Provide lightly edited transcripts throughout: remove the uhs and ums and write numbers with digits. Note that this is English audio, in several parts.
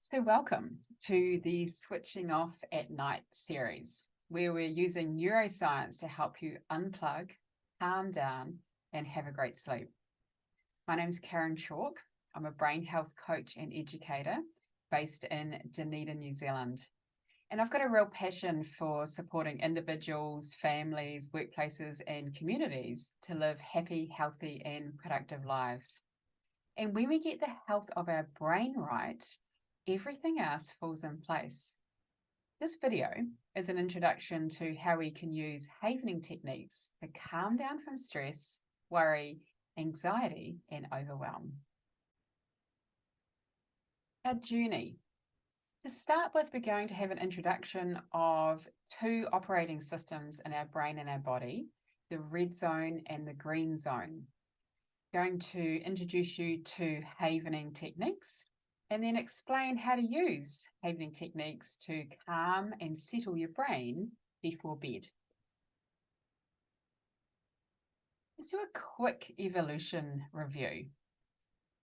So welcome to the Switching Off at Night series, where we're using neuroscience to help you unplug, calm down, and have a great sleep. My name is Karyn Chalk. I'm a brain health coach and educator based in Dunedin, New Zealand. And I've got a real passion for supporting individuals, families, workplaces, and communities to live happy, healthy, and productive lives. And when we get the health of our brain right, everything else falls in place. This video is an introduction to how we can use havening techniques to calm down from stress, worry, anxiety, and overwhelm. Our journey. To start with, we're going to have an introduction of two operating systems in our brain and our body, the red zone and the green zone. Going to introduce you to havening techniques, and then explain how to use havening techniques to calm and settle your brain before bed. Let's do a quick evolution review.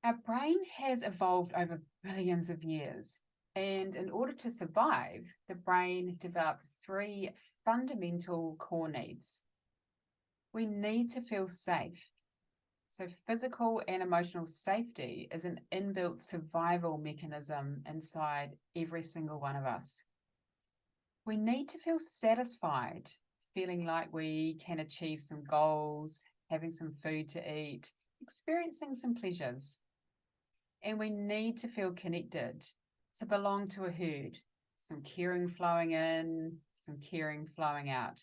Our brain has evolved over billions of years, and in order to survive, the brain developed three fundamental core needs. We need to feel safe. So physical and emotional safety is an inbuilt survival mechanism inside every single one of us. We need to feel satisfied, feeling like we can achieve some goals, having some food to eat, experiencing some pleasures. And we need to feel connected, to belong to a herd, some caring flowing in, some caring flowing out.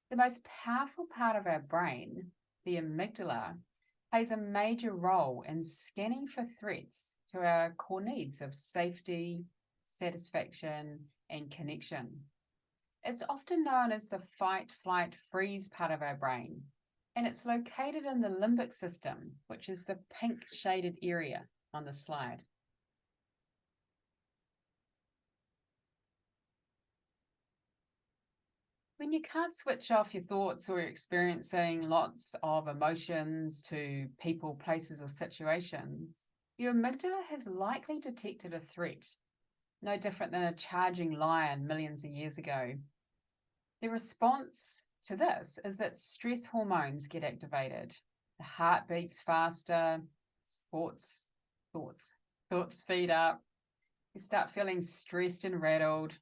The most powerful part of our brain, the amygdala, plays a major role in scanning for threats to our core needs of safety, satisfaction, and connection. It's often known as the fight, flight, freeze part of our brain, and it's located in the limbic system, which is the pink shaded area on the slide. When you can't switch off your thoughts or you're experiencing lots of emotions to people, places, or situations, your amygdala has likely detected a threat, no different than a charging lion millions of years ago. The response to this is that stress hormones get activated. The heart beats faster, thoughts speed up, you start feeling stressed and rattled.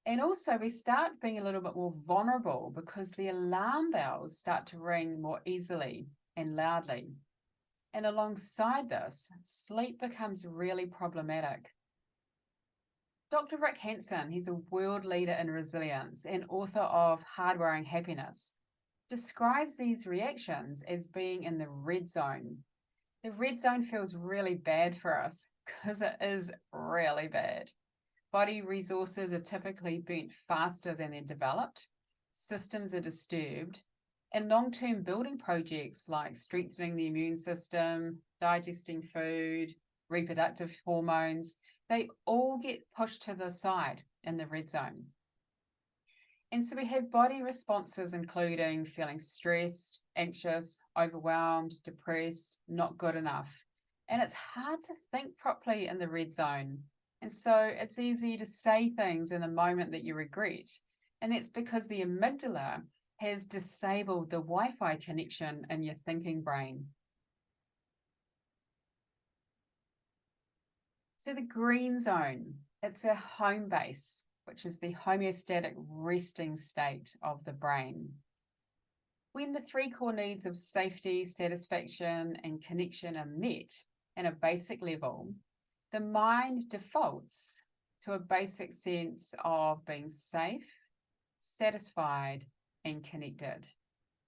And also we start being a little bit more vulnerable because the alarm bells start to ring more easily and loudly. And alongside this, sleep becomes really problematic. Dr. Rick Hanson, he's a world leader in resilience and author of Hardwiring Happiness, describes these reactions as being in the red zone. The red zone feels really bad for us because it is really bad. Body resources are typically burnt faster than they're developed, systems are disturbed, and long-term building projects like strengthening the immune system, digesting food, reproductive hormones, they all get pushed to the side in the red zone. And so we have body responses including feeling stressed, anxious, overwhelmed, depressed, not good enough. And it's hard to think properly in the red zone. And so it's easy to say things in the moment that you regret. And that's because the amygdala has disabled the Wi-Fi connection in your thinking brain. So the green zone, it's a home base, which is the homeostatic resting state of the brain. When the three core needs of safety, satisfaction, and connection are met at a basic level, the mind defaults to a basic sense of being safe, satisfied, and connected.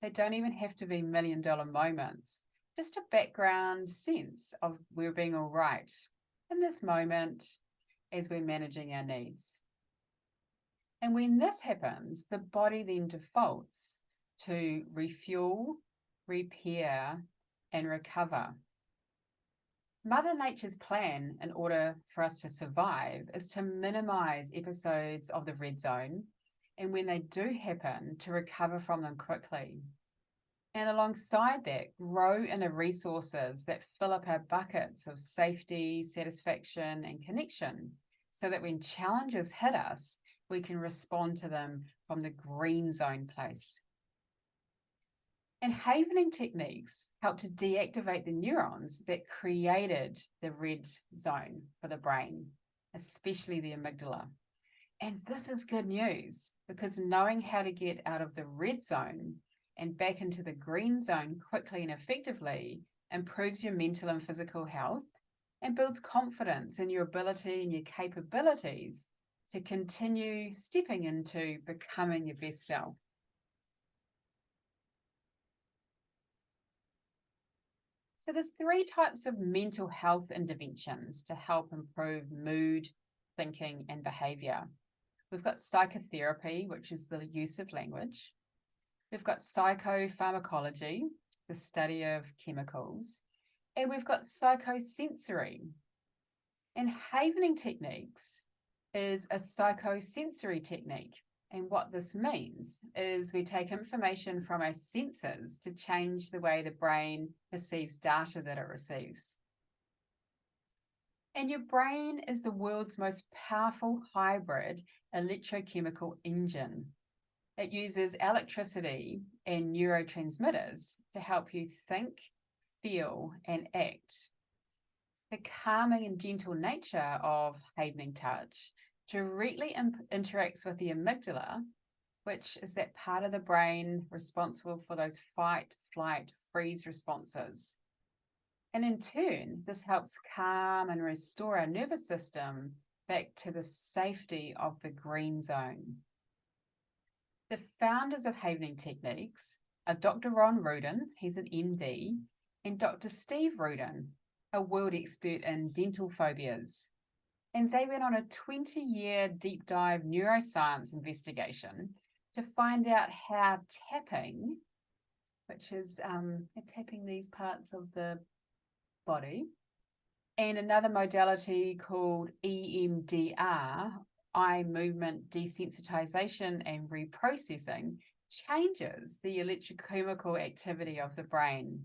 They don't even have to be million-dollar moments, just a background sense of we're being all right in this moment as we're managing our needs. And when this happens, the body then defaults to refuel, repair, and recover. Mother Nature's plan in order for us to survive is to minimize episodes of the red zone, and when they do happen, to recover from them quickly. And alongside that, grow inner resources that fill up our buckets of safety, satisfaction, and connection, so that when challenges hit us, we can respond to them from the green zone place. And havening techniques help to deactivate the neurons that created the red zone for the brain, especially the amygdala. And this is good news, because knowing how to get out of the red zone and back into the green zone quickly and effectively improves your mental and physical health and builds confidence in your ability and your capabilities to continue stepping into becoming your best self. So there's 3 types of mental health interventions to help improve mood, thinking, and behavior. We've got psychotherapy, which is the use of language. We've got psychopharmacology, the study of chemicals. And we've got psychosensory. And havening techniques is a psychosensory technique. And what this means is we take information from our senses to change the way the brain perceives data that it receives. And your brain is the world's most powerful hybrid electrochemical engine. It uses electricity and neurotransmitters to help you think, feel, and act. The calming and gentle nature of havening touch directly interacts with the amygdala, which is that part of the brain responsible for those fight, flight, freeze responses. And in turn, this helps calm and restore our nervous system back to the safety of the green zone. The founders of havening techniques are Dr Ron Ruden, he's an MD, and Dr Steve Ruden, a world expert in dental phobias. And they went on a 20-year deep dive neuroscience investigation to find out how tapping, which is tapping these parts of the body, and another modality called EMDR, eye movement desensitization and reprocessing, changes the electrochemical activity of the brain.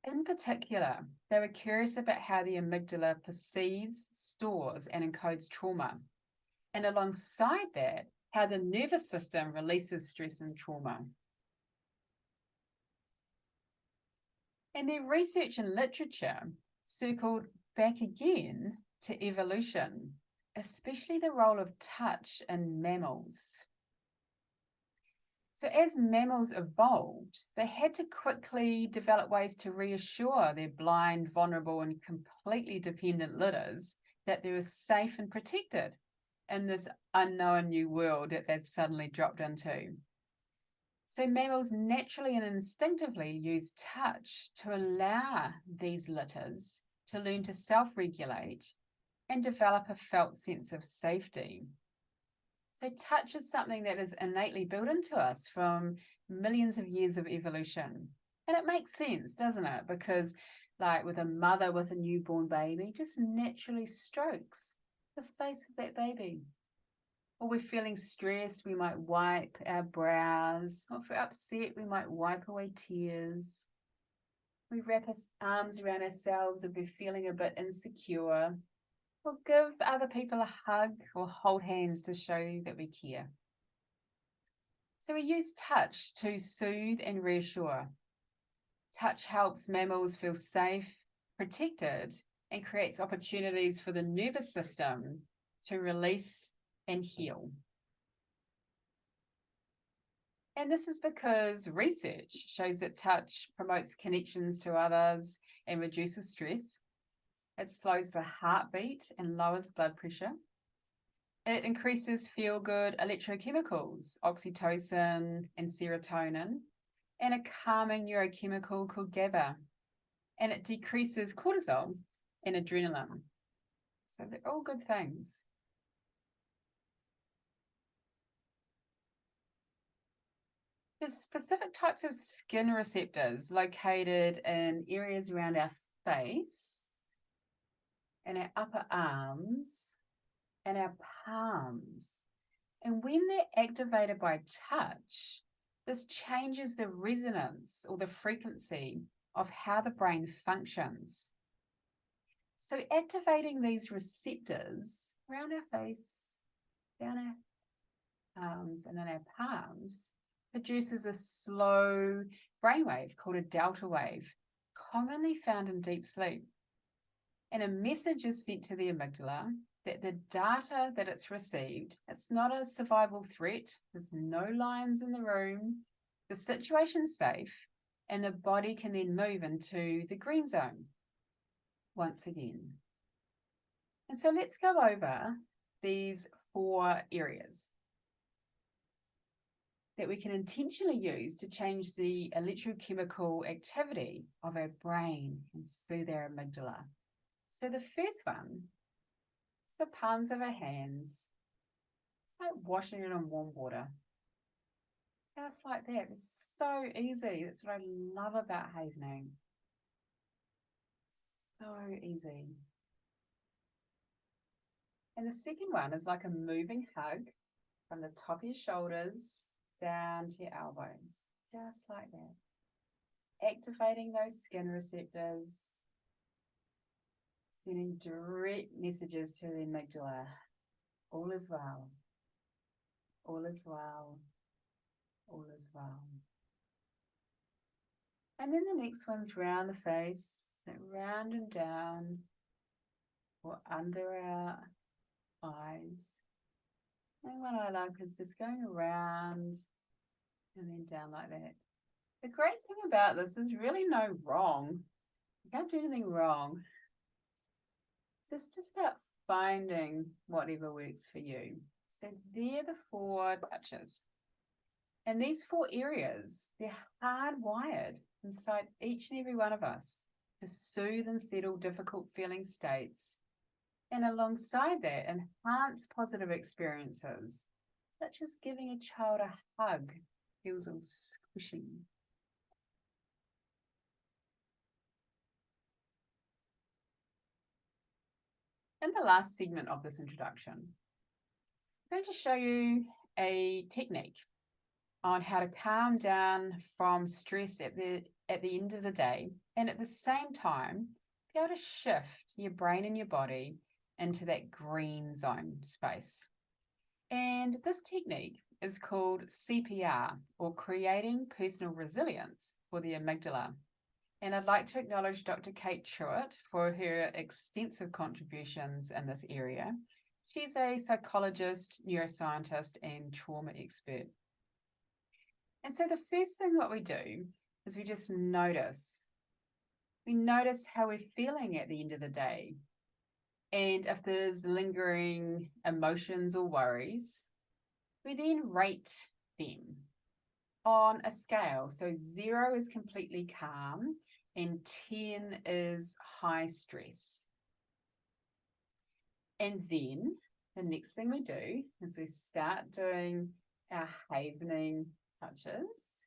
In particular, they were curious about how the amygdala perceives, stores, and encodes trauma. And alongside that, how the nervous system releases stress and trauma. And their research and literature circled back again to evolution, especially the role of touch in mammals. So as mammals evolved, they had to quickly develop ways to reassure their blind, vulnerable, and completely dependent litters that they were safe and protected in this unknown new world that they'd suddenly dropped into. So mammals naturally and instinctively use touch to allow these litters to learn to self-regulate and develop a felt sense of safety. So touch is something that is innately built into us from millions of years of evolution. And it makes sense, doesn't it? Because like with a mother with a newborn baby, just naturally strokes the face of that baby. Or we're feeling stressed, we might wipe our brows. Or if we're upset, we might wipe away tears. We wrap our arms around ourselves if we're feeling a bit insecure. Or give other people a hug or hold hands to show that we care. So we use touch to soothe and reassure. Touch helps mammals feel safe, protected, and creates opportunities for the nervous system to release and heal. And this is because research shows that touch promotes connections to others and reduces stress. It slows the heartbeat and lowers blood pressure. It increases feel-good electrochemicals, oxytocin and serotonin, and a calming neurochemical called GABA. And it decreases cortisol and adrenaline. So they're all good things. There's specific types of skin receptors located in areas around our face and our upper arms and our palms. And when they're activated by touch, This changes the resonance or the frequency of how the brain functions. So activating these receptors around our face, down our arms and in our palms produces a slow brainwave called a delta wave, commonly found in deep sleep. And a message is sent to the amygdala that the data that it's received, it's not a survival threat, there's no lions in the room, the situation's safe, and the body can then move into the green zone once again. And so let's go over these 4 areas that we can intentionally use to change the electrochemical activity of our brain and soothe our amygdala. So the first one is the palms of our hands. It's like washing it in warm water. Just like that. It's so easy. That's what I love about havening. So easy. And the second one is like a moving hug from the top of your shoulders down to your elbows. Just like that. Activating those skin receptors. Sending direct messages to the amygdala. All is well. All is well. All is well. And then the next one's round the face, round and down, or under our eyes. And what I like is just going around and then down like that. The great thing about this is really no wrong. You can't do anything wrong. It's just about finding whatever works for you. So they're the 4 touches. And these 4 areas, they're hardwired inside each and every one of us to soothe and settle difficult feeling states. And alongside that, enhance positive experiences, such as giving a child a hug. Feels all squishy. In the last segment of this introduction, I'm going to show you a technique on how to calm down from stress at the end of the day, and at the same time, be able to shift your brain and your body into that green zone space. And this technique is called CPR, or Creating Personal Resilience for the Amygdala. And I'd like to acknowledge Dr. Karyn Chalk for her extensive contributions in this area. She's a psychologist, neuroscientist, and trauma expert. And so the first thing what we do is we just notice. We notice how we're feeling at the end of the day. And if there's lingering emotions or worries, we then rate them on a scale. So 0 is completely calm and 10 is high stress. And then the next thing we do is we start doing our havening touches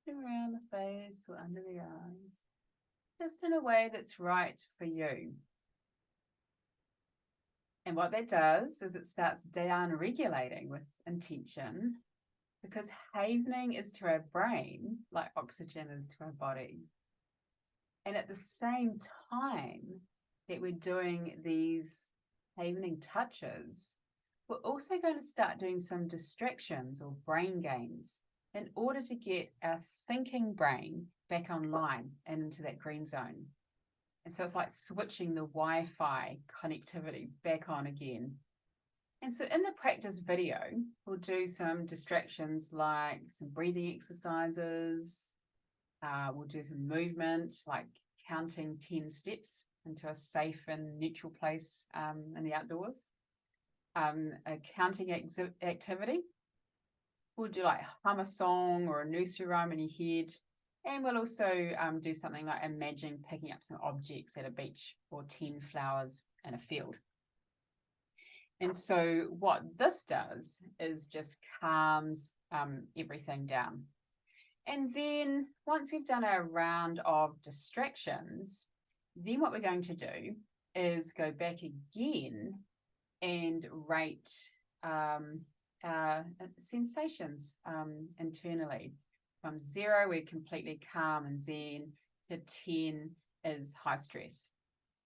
around the face or under the eyes, just in a way that's right for you. And what that does is it starts down regulating with intention, because havening is to our brain like oxygen is to our body. And at the same time that we're doing these havening touches, we're also going to start doing some distractions or brain games in order to get our thinking brain back online and into that green zone. And so it's like switching the Wi-Fi connectivity back on again. And so in the practice video, we'll do some distractions like some breathing exercises. We'll do some movement, like counting 10 steps into a safe and neutral place in the outdoors. A counting activity. We'll do like hum a song or a nursery rhyme in your head. And we'll also do something like imagine picking up some objects at a beach or 10 flowers in a field. And so what this does is just calms everything down. And then once we've done our round of distractions, then what we're going to do is go back again and rate our sensations internally. From 0, we're completely calm and zen, to 10 is high stress.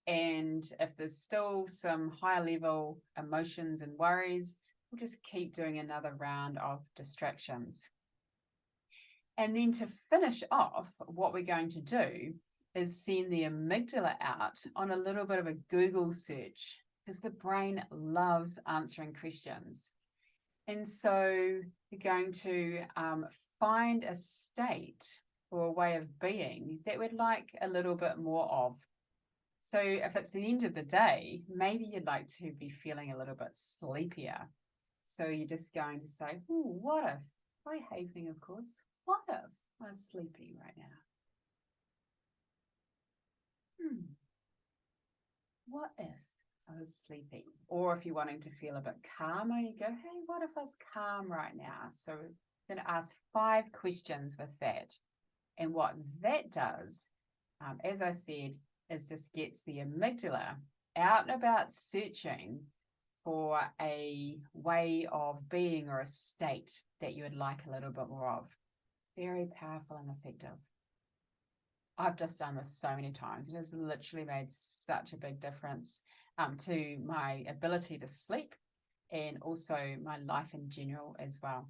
And if there's still some higher level emotions and worries, we'll just keep doing another round of distractions. And then to finish off, what we're going to do is send the amygdala out on a little bit of a Google search, because the brain loves answering questions. And so you're going to find a state or a way of being that we'd like a little bit more of. So if it's the end of the day, maybe you'd like to be feeling a little bit sleepier. So you're just going to say, what if, by having, of course, what if I was sleepy right now? What if I was sleepy? Or if you're wanting to feel a bit calmer, you go, hey, what if I was calm right now? So we're going to ask 5 questions with that. And what that does, as I said, is just gets the amygdala out and about searching for a way of being or a state that you would like a little bit more of. Very powerful and effective. I've just done this so many times. It has literally made such a big difference to my ability to sleep and also my life in general as well.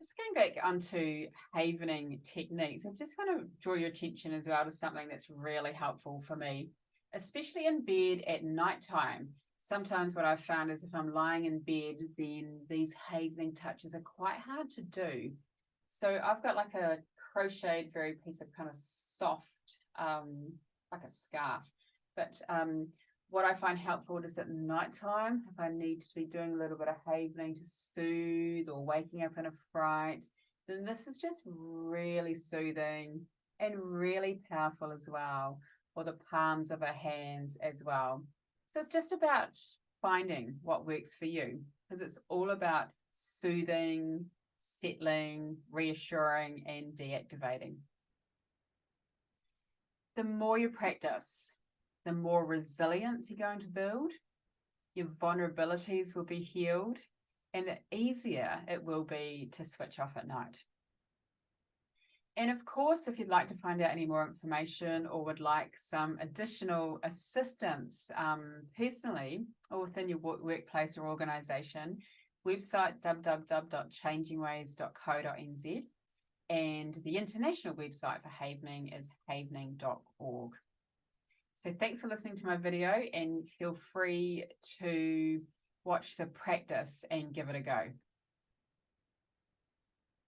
Just going back onto havening techniques, I just want to draw your attention as well to something that's really helpful for me, especially in bed at nighttime. Sometimes what I've found is if I'm lying in bed, then these havening touches are quite hard to do. So I've got like a crocheted very piece of kind of soft, like a scarf. But what I find helpful is at nighttime, if I need to be doing a little bit of havening to soothe or waking up in a fright, then this is just really soothing and really powerful as well, or the palms of our hands as well. So it's just about finding what works for you, because it's all about soothing, settling, reassuring, and deactivating. The more you practice, the more resilience you're going to build, your vulnerabilities will be healed, and the easier it will be to switch off at night. And of course, if you'd like to find out any more information or would like some additional assistance personally or within your workplace or organisation, website www.changingways.co.nz, and the international website for havening is havening.org. So thanks for listening to my video, and feel free to watch the practice and give it a go.